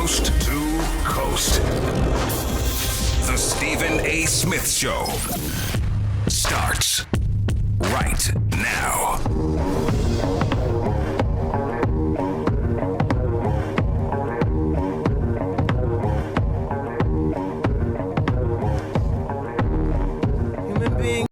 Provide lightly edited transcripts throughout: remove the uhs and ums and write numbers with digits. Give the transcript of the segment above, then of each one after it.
Coast to coast. The Stephen A. Smith Show starts right now. Human being.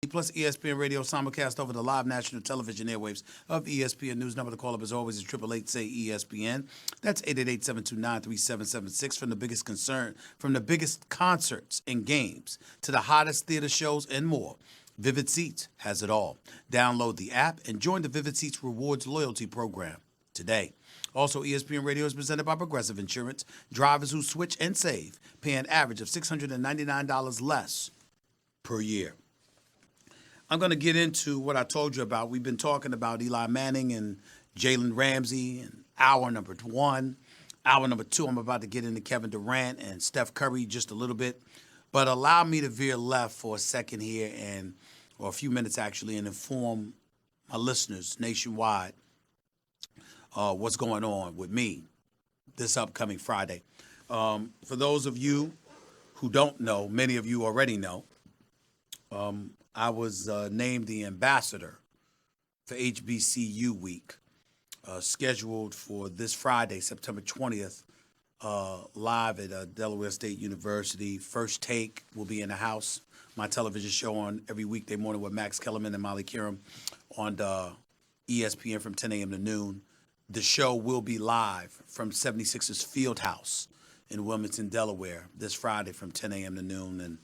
Plus ESPN Radio simulcast over the live national television airwaves of ESPN News. Number to call up as always is 888-SAY-ESPN. That's 888-729-3776 from the biggest concerts and games to the hottest theater shows and more. Vivid Seats has it all. Download the app and join the Vivid Seats Rewards loyalty program today. Also, ESPN Radio is presented by Progressive Insurance. Drivers who switch and save pay an average of $699 less per year. I'm going to get into what I told you about. We've been talking about Eli Manning and Jalen Ramsey in hour number 1. Hour number 2, I'm about to get into Kevin Durant and Steph Curry just a little bit. But allow me to veer left for a second here or a few minutes actually, and inform my listeners nationwide what's going on with me this upcoming Friday. For those of you who don't know, many of you already know, I was named the ambassador for HBCU Week, scheduled for this Friday, September 20th, live at Delaware State University. First Take will be in the house. My television show on every weekday morning with Max Kellerman and Molly Kiram on ESPN from 10 a.m. to noon. The show will be live from 76ers Fieldhouse in Wilmington, Delaware, this Friday from 10 a.m. to noon. And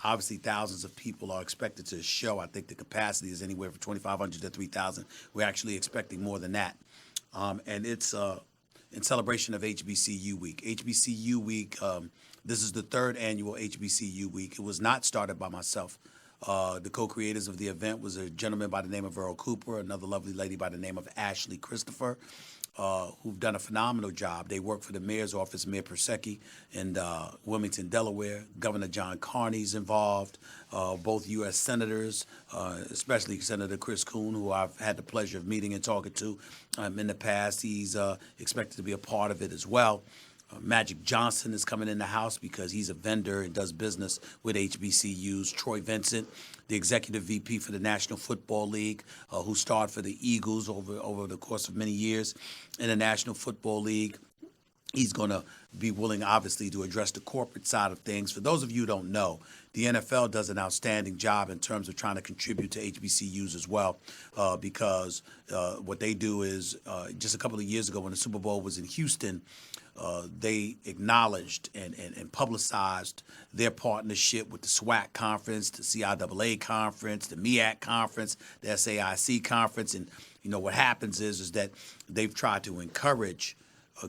obviously, thousands of people are expected to show. I think the capacity is anywhere from 2,500 to 3,000. We're actually expecting more than that. And it's in celebration of HBCU Week. HBCU Week, this is the third annual HBCU Week. It was not started by myself. The co-creators of the event was a gentleman by the name of Earl Cooper, another lovely lady by the name of Ashley Christopher, who've done a phenomenal job. They work for the mayor's office, Mayor Persecki, in Wilmington, Delaware. Governor John Carney's involved, both U.S. senators, especially Senator Chris Coon, who I've had the pleasure of meeting and talking to in the past. He's expected to be a part of it as well. Magic Johnson is coming in the house because he's a vendor and does business with HBCUs. Troy Vincent, the executive VP for the National Football League, who starred for the Eagles over the course of many years in the National Football League. He's going to be willing, obviously, to address the corporate side of things. For those of you who don't know, the NFL does an outstanding job in terms of trying to contribute to HBCUs as well, because what they do is just a couple of years ago when the Super Bowl was in Houston, they acknowledged and publicized their partnership with the SWAC conference, the CIAA conference, the MEAC conference, the SAIC conference. And, what happens is that they've tried to encourage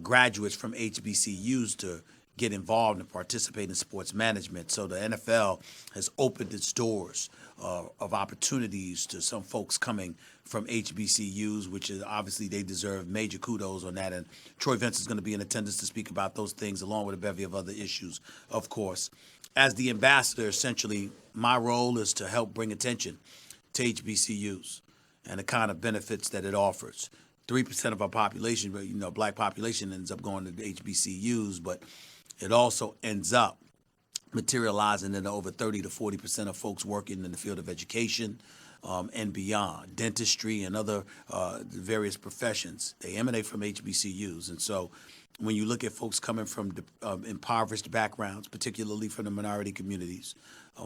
graduates from HBCUs to get involved and participate in sports management. So the NFL has opened its doors of opportunities to some folks coming from HBCUs, which is obviously they deserve major kudos on that. And Troy Vincent is going to be in attendance to speak about those things, along with a bevy of other issues, of course. As the ambassador, essentially, my role is to help bring attention to HBCUs and the kind of benefits that it offers. 3% of our population, black population, ends up going to the HBCUs, but it also ends up materializing into over 30 to 40% of folks working in the field of education and beyond, dentistry and other various professions. They emanate from HBCUs. And so when you look at folks coming from impoverished backgrounds, particularly from the minority communities,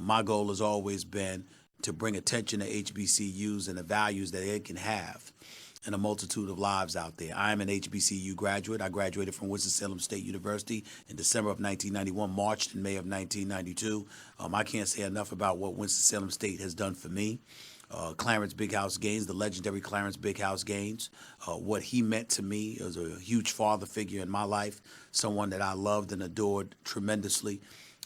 my goal has always been to bring attention to HBCUs and the values that they can have and a multitude of lives out there. I am an HBCU graduate. I graduated from Winston-Salem State University in December of 1991, marched in May of 1992. I can't say enough about what Winston-Salem State has done for me. Clarence Big House Gaines, the legendary Clarence Big House Gaines, what he meant to me as a huge father figure in my life, someone that I loved and adored tremendously.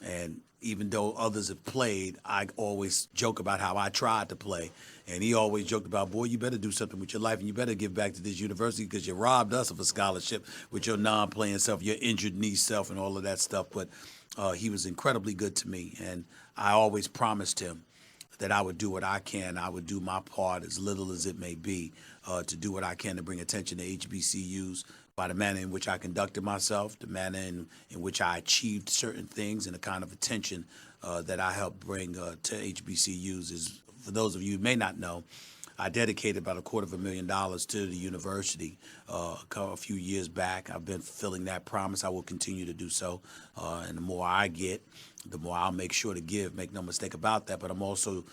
And even though others have played, I always joke about how I tried to play. And he always joked about, boy, you better do something with your life and you better give back to this university because you robbed us of a scholarship with your non-playing self, your injured knee self and all of that stuff. But he was incredibly good to me. And I always promised him that I would do what I can. I would do my part, as little as it may be, to do what I can to bring attention to HBCUs by the manner in which I conducted myself, the manner in which I achieved certain things, and the kind of attention that I helped bring to HBCUs. Is, for those of you who may not know, I dedicated about $250,000 to the university a few years back. I've been fulfilling that promise. I will continue to do so. And the more I get, the more I'll make sure to give. Make no mistake about that. But I'm also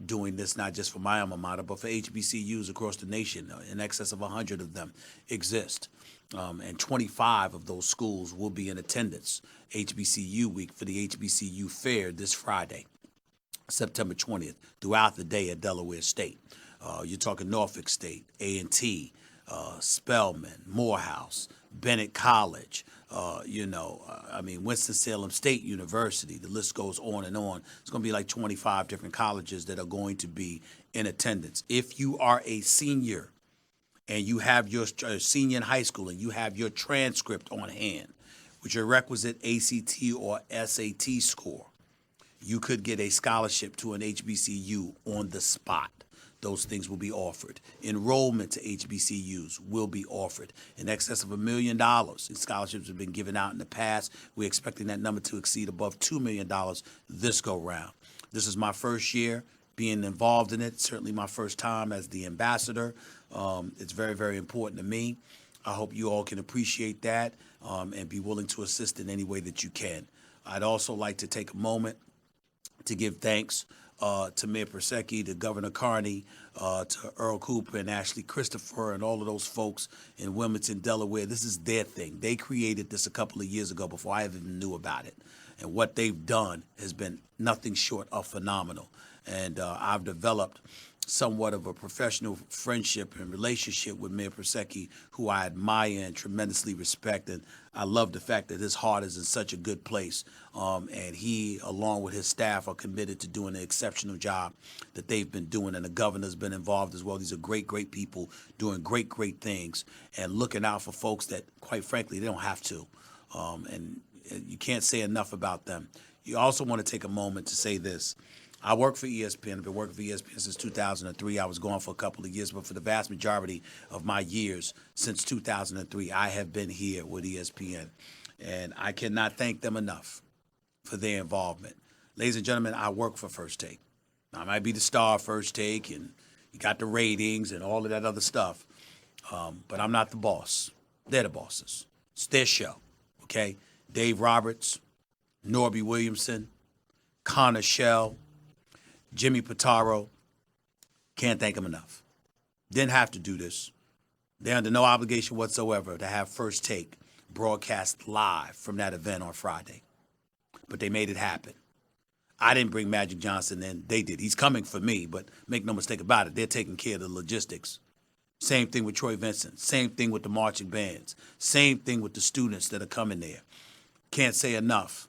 doing this not just for my alma mater, but for HBCUs across the nation. In excess of 100 of them exist. And 25 of those schools will be in attendance HBCU week for the HBCU Fair this Friday, September 20th, throughout the day at Delaware State. You're talking Norfolk State, A&T, Spelman, Morehouse, Bennett College, Winston-Salem State University. The list goes on and on. It's going to be like 25 different colleges that are going to be in attendance. If you are a senior and you have your senior in high school and you have your transcript on hand with your requisite ACT or SAT score, you could get a scholarship to an HBCU on the spot. Those things will be offered. Enrollment to HBCUs will be offered. In excess of $1 million in scholarships have been given out in the past. We're expecting that number to exceed above $2 million this go round. This is my first year being involved in it, certainly my first time as the ambassador. It's very, very important to me. I hope you all can appreciate that and be willing to assist in any way that you can. I'd also like to take a moment to give thanks to Mayor Persecki, to Governor Carney, to Earl Cooper and Ashley Christopher and all of those folks in Wilmington, Delaware. This is their thing. They created this a couple of years ago before I even knew about it. And what they've done has been nothing short of phenomenal. And I've developed somewhat of a professional friendship and relationship with Mayor Persecki, who I admire and tremendously respect. And I love the fact that his heart is in such a good place. And he, along with his staff, are committed to doing an exceptional job that they've been doing. And the governor's been involved as well. These are great, great people doing great, great things and looking out for folks that, quite frankly, they don't have to. And you can't say enough about them. You also want to take a moment to say this. I work for ESPN. I've been working for ESPN since 2003. I was gone for a couple of years, but for the vast majority of my years since 2003, I have been here with ESPN. And I cannot thank them enough for their involvement. Ladies and gentlemen, I work for First Take. I might be the star of First Take, and you got the ratings and all of that other stuff, but I'm not the boss. They're the bosses. It's their show, okay? Dave Roberts, Norby Williamson, Connor Shell, Jimmy Pitaro, can't thank them enough. Didn't have to do this. They're under no obligation whatsoever to have First Take broadcast live from that event on Friday. But they made it happen. I didn't bring Magic Johnson in. They did. He's coming for me, but make no mistake about it, they're taking care of the logistics. Same thing with Troy Vincent. Same thing with the marching bands. Same thing with the students that are coming there. Can't say enough.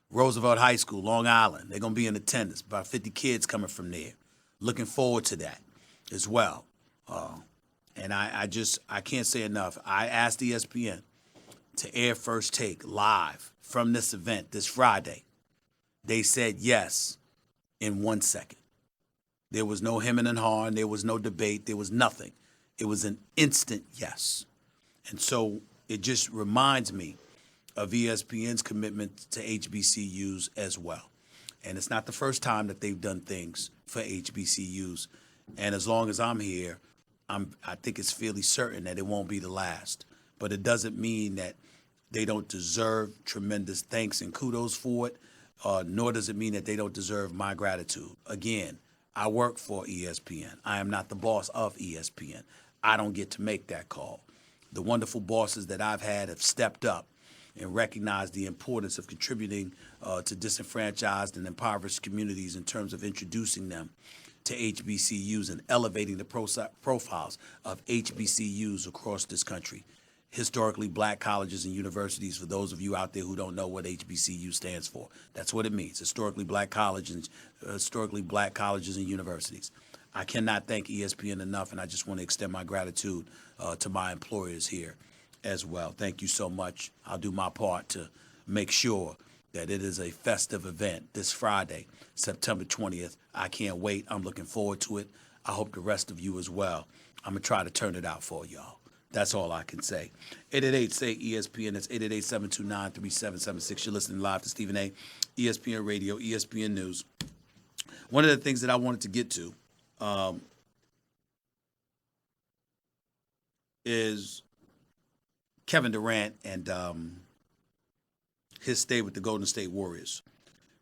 Roosevelt High School, Long Island, they're going to be in attendance. About 50 kids coming from there. Looking forward to that as well. And I can't say enough. I asked ESPN to air First Take live from this event this Friday. They said yes in 1 second. There was no hemming and hawing. There was no debate. There was nothing. It was an instant yes. And so it just reminds me of ESPN's commitment to HBCUs as well. And it's not the first time that they've done things for HBCUs. And as long as I'm here, I think it's fairly certain that it won't be the last. But it doesn't mean that they don't deserve tremendous thanks and kudos for it, nor does it mean that they don't deserve my gratitude. Again, I work for ESPN. I am not the boss of ESPN. I don't get to make that call. The wonderful bosses that I've had have stepped up and recognized the importance of contributing to disenfranchised and impoverished communities in terms of introducing them to HBCUs and elevating the profiles of HBCUs across this country. Historically black colleges and universities, for those of you out there who don't know what HBCU stands for. That's what it means, historically black colleges and universities. I cannot thank ESPN enough, and I just want to extend my gratitude to my employers here as well. Thank you so much. I'll do my part to make sure that it is a festive event this Friday, September 20th. I can't wait. I'm looking forward to it. I hope the rest of you as well. I'm going to try to turn it out for y'all. That's all I can say. 888-SAY-ESPN. That's 888-729-3776. You're listening live to Stephen A. ESPN Radio, ESPN News. One of the things that I wanted to get to is Kevin Durant and his stay with the Golden State Warriors.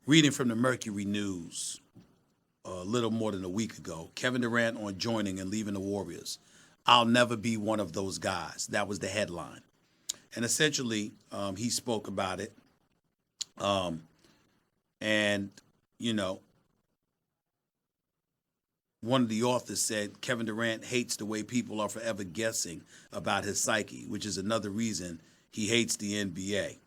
Reading from the Mercury News a little more than a week ago, Kevin Durant on joining and leaving the Warriors. I'll never be one of those guys. That was the headline. And essentially, he spoke about it. And, you know, one of the authors said Kevin Durant hates the way people are forever guessing about his psyche, which is another reason he hates the NBA.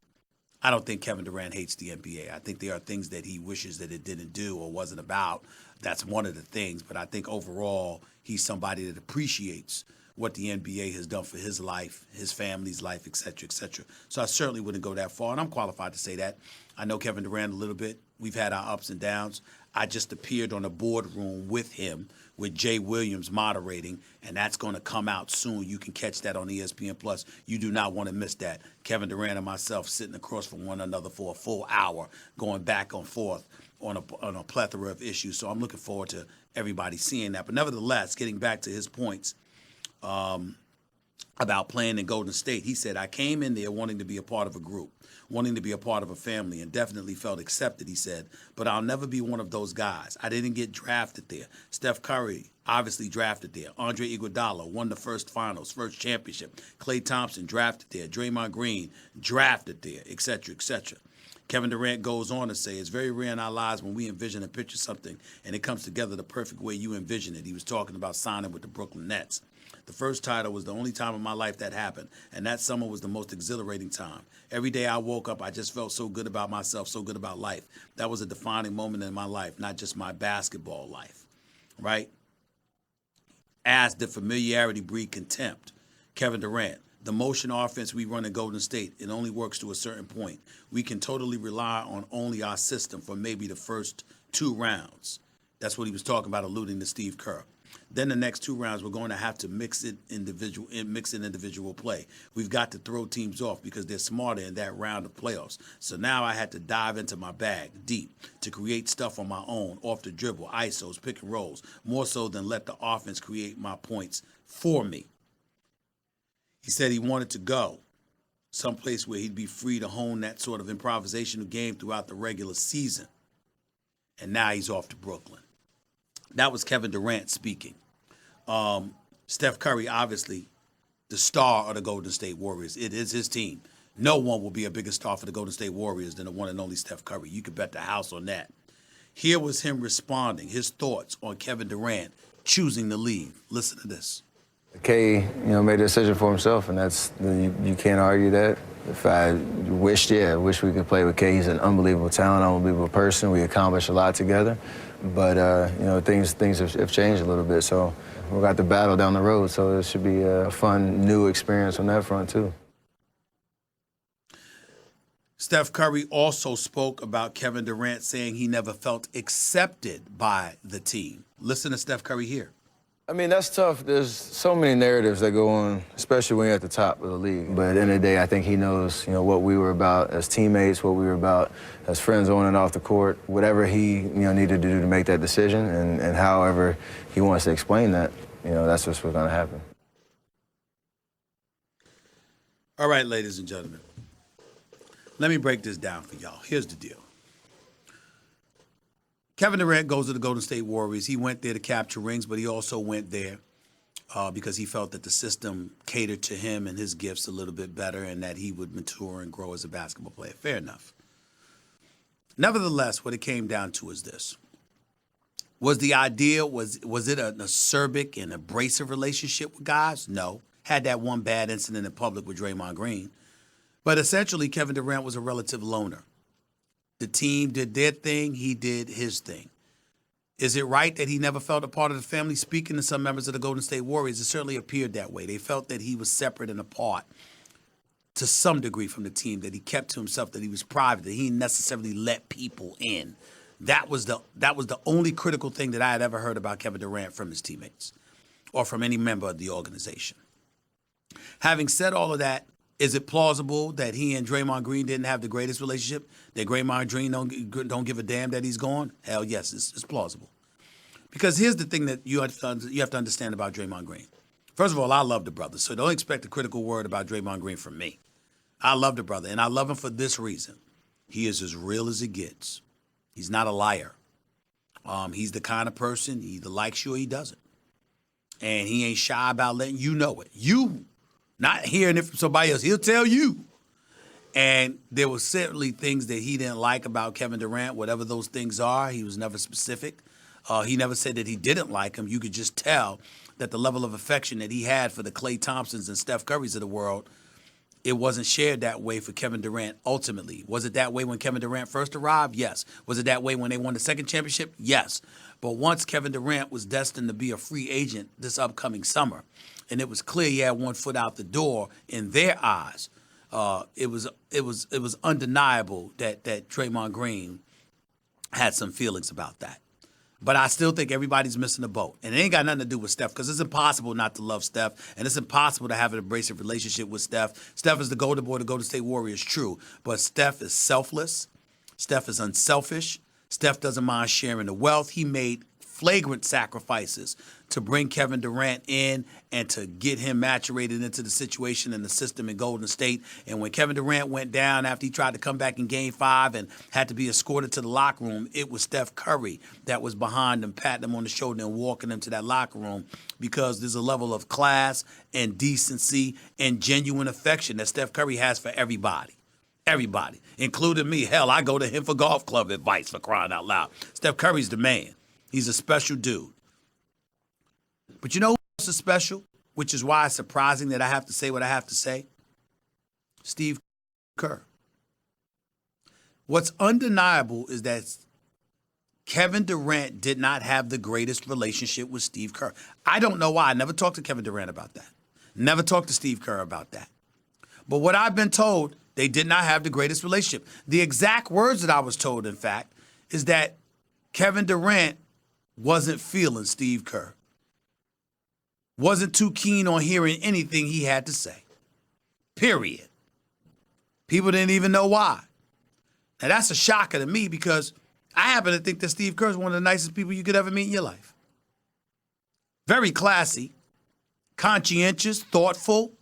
I don't think Kevin Durant hates the NBA. I think there are things that he wishes that it didn't do or wasn't about. That's one of the things. But I think overall, he's somebody that appreciates what the NBA has done for his life, his family's life, et cetera, et cetera. So I certainly wouldn't go that far, and I'm qualified to say that. I know Kevin Durant a little bit. We've had our ups and downs. I just appeared on a boardroom with him, with Jay Williams moderating, and that's going to come out soon. You can catch that on ESPN Plus. You do not want to miss that. Kevin Durant and myself sitting across from one another for a full hour, going back and forth on a plethora of issues. So I'm looking forward to everybody seeing that. But nevertheless, getting back to his points about playing in Golden State, he said, I came in there wanting to be a part of a group, wanting to be a part of a family, and definitely felt accepted, he said, but I'll never be one of those guys. I didn't get drafted there. Steph Curry, obviously drafted there. Andre Iguodala won the first finals, first championship. Klay Thompson drafted there. Draymond Green drafted there, et cetera, et cetera. Kevin Durant goes on to say, it's very rare in our lives when we envision and picture something and it comes together the perfect way you envision it. He was talking about signing with the Brooklyn Nets. The first title was the only time in my life that happened, and that summer was the most exhilarating time. Every day I woke up, I just felt so good about myself, so good about life. That was a defining moment in my life, not just my basketball life, right? As did familiarity breed contempt. Kevin Durant, the motion offense we run in Golden State, it only works to a certain point. We can totally rely on only our system for maybe the first 2 rounds. That's what he was talking about, alluding to Steve Kerr. Then the next 2 rounds, we're going to have to mix in individual play. We've got to throw teams off because they're smarter in that round of playoffs. So now I had to dive into my bag deep to create stuff on my own, off the dribble, ISOs, pick and rolls, more so than let the offense create my points for me. He said he wanted to go someplace where he'd be free to hone that sort of improvisational game throughout the regular season. And now he's off to Brooklyn. That was Kevin Durant speaking. Steph Curry, obviously, the star of the Golden State Warriors. It is his team. No one will be a bigger star for the Golden State Warriors than the one and only Steph Curry. You could bet the house on that. Here was him responding, his thoughts on Kevin Durant choosing to leave. Listen to this. K, made a decision for himself, and that's you can't argue that. If I wish we could play with K. He's an unbelievable talent, unbelievable person. We accomplished a lot together, but things have changed a little bit. So we got the battle down the road. So it should be a fun new experience on that front too. Steph Curry also spoke about Kevin Durant saying he never felt accepted by the team. Listen to Steph Curry here. I mean, that's tough. There's so many narratives that go on, especially when you're at the top of the league. But at the end of the day, I think he knows, what we were about as teammates, what we were about as friends on and off the court, whatever he, needed to do to make that decision, and however he wants to explain that, that's what's going to happen. All right, ladies and gentlemen, let me break this down for y'all. Here's the deal. Kevin Durant goes to the Golden State Warriors. He went there to capture rings, but he also went there because he felt that the system catered to him and his gifts a little bit better and that he would mature and grow as a basketball player. Fair enough. Nevertheless, what it came down to is this. Was the idea, was it an acerbic and abrasive relationship with guys? No. Had that one bad incident in public with Draymond Green. But essentially, Kevin Durant was a relative loner. The team did their thing. He did his thing. Is it right that he never felt a part of the family? Speaking to some members of the Golden State Warriors, it certainly appeared that way. They felt that he was separate and apart to some degree from the team, that he kept to himself, that he was private, that he didn't necessarily let people in. That was the only critical thing that I had ever heard about Kevin Durant from his teammates or from any member of the organization. Having said all of that, is it plausible that he and Draymond Green didn't have the greatest relationship? That Draymond Green don't give a damn that he's gone? Hell yes, it's plausible. Because here's the thing that you have to understand about Draymond Green. First of all, I love the brother, so don't expect a critical word about Draymond Green from me. I love the brother, and I love him for this reason. He is as real as it gets. He's not a liar. He's the kind of person, he either likes you or he doesn't. And he ain't shy about letting you know it. You, not hearing it from somebody else, he'll tell you. And there were certainly things that he didn't like about Kevin Durant, whatever those things are. He was never specific. He never said that he didn't like him. You could just tell that the level of affection that he had for the Klay Thompsons and Steph Currys of the world, it wasn't shared that way for Kevin Durant ultimately. Was it that way when Kevin Durant first arrived? Yes. Was it that way when they won the second championship? Yes. But once Kevin Durant was destined to be a free agent this upcoming summer, and it was clear he had one foot out the door in their eyes, it was undeniable that Draymond Green had some feelings about that. But I still think everybody's missing the boat. And it ain't got nothing to do with Steph, because it's impossible not to love Steph, and it's impossible to have an abrasive relationship with Steph. Steph is the golden boy, the Golden State Warriors, true. But Steph is selfless. Steph is unselfish. Steph doesn't mind sharing the wealth. He made flagrant sacrifices to bring Kevin Durant in and to get him maturated into the situation and the system in Golden State. And when Kevin Durant went down after he tried to come back in Game 5 and had to be escorted to the locker room, it was Steph Curry that was behind him, patting him on the shoulder and walking him to that locker room, because there's a level of class and decency and genuine affection that Steph Curry has for everybody. Everybody, including me. Hell, I go to him for golf club advice, for crying out loud. Steph Curry's the man. He's a special dude. But you know who else is special? Which is why it's surprising that I have to say what I have to say. Steve Kerr. What's undeniable is that Kevin Durant did not have the greatest relationship with Steve Kerr. I don't know why. I never talked to Kevin Durant about that. Never talked to Steve Kerr about that. But what I've been told, they did not have the greatest relationship. The exact words that I was told, in fact, is that Kevin Durant wasn't feeling Steve Kerr. Wasn't too keen on hearing anything he had to say. Period. People didn't even know why. Now, that's a shocker to me, because I happen to think that Steve Kerr is one of the nicest people you could ever meet in your life. Very classy, conscientious, thoughtful,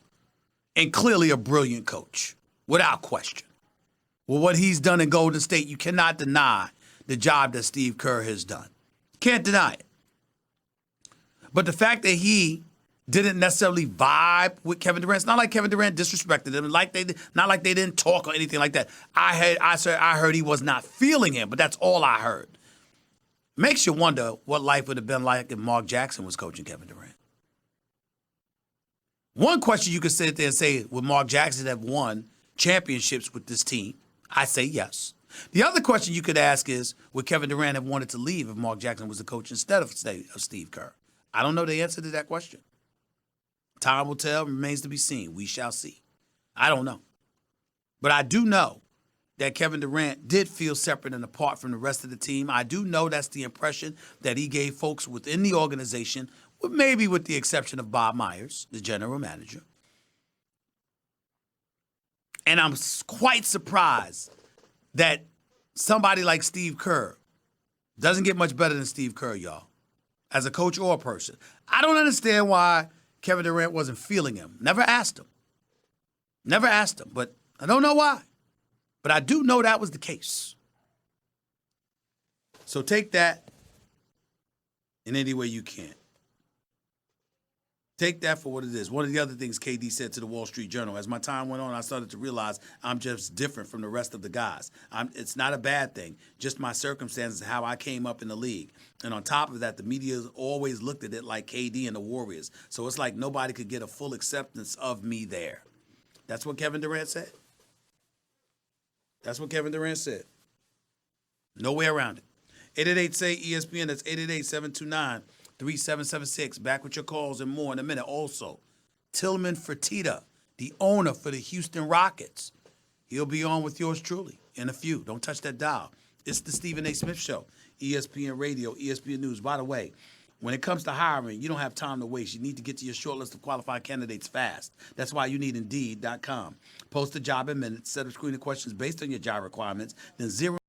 and clearly a brilliant coach, without question. Well, what he's done in Golden State, you cannot deny the job that Steve Kerr has done. Can't deny it. But the fact that he didn't necessarily vibe with Kevin Durant, it's not like Kevin Durant disrespected him, not like they didn't talk or anything like that. I heard he was not feeling him, but that's all I heard. Makes you wonder what life would have been like if Mark Jackson was coaching Kevin Durant. One question you could sit there and say, would Mark Jackson have won championships with this team? I say yes. The other question you could ask is, would Kevin Durant have wanted to leave if Mark Jackson was the coach instead of Steve Kerr? I don't know the answer to that question. Time will tell, remains to be seen. We shall see. I don't know. But I do know that Kevin Durant did feel separate and apart from the rest of the team. I do know that's the impression that he gave folks within the organization, maybe with the exception of Bob Myers, the general manager. And I'm quite surprised that somebody like Steve Kerr doesn't get much better than Steve Kerr, y'all, as a coach or a person. I don't understand why Kevin Durant wasn't feeling him. Never asked him. But I don't know why. But I do know that was the case. So take that in any way you can. Take that for what it is. One of the other things KD said to the Wall Street Journal, as my time went on, I started to realize I'm just different from the rest of the guys. It's not a bad thing, just my circumstances, how I came up in the league. And on top of that, the media always looked at it like KD and the Warriors. So it's like nobody could get a full acceptance of me there. That's what Kevin Durant said. That's what Kevin Durant said. No way around it. 888-SAY-ESPN, that's 888-729-3776. Back with your calls and more in a minute. Also, Tillman Fertitta, the owner for the Houston Rockets. He'll be on with yours truly in a few. Don't touch that dial. It's the Stephen A. Smith Show, ESPN Radio, ESPN News. By the way, when it comes to hiring, you don't have time to waste. You need to get to your short list of qualified candidates fast. That's why you need Indeed.com. Post a job in minutes, set up screening questions based on your job requirements, then zero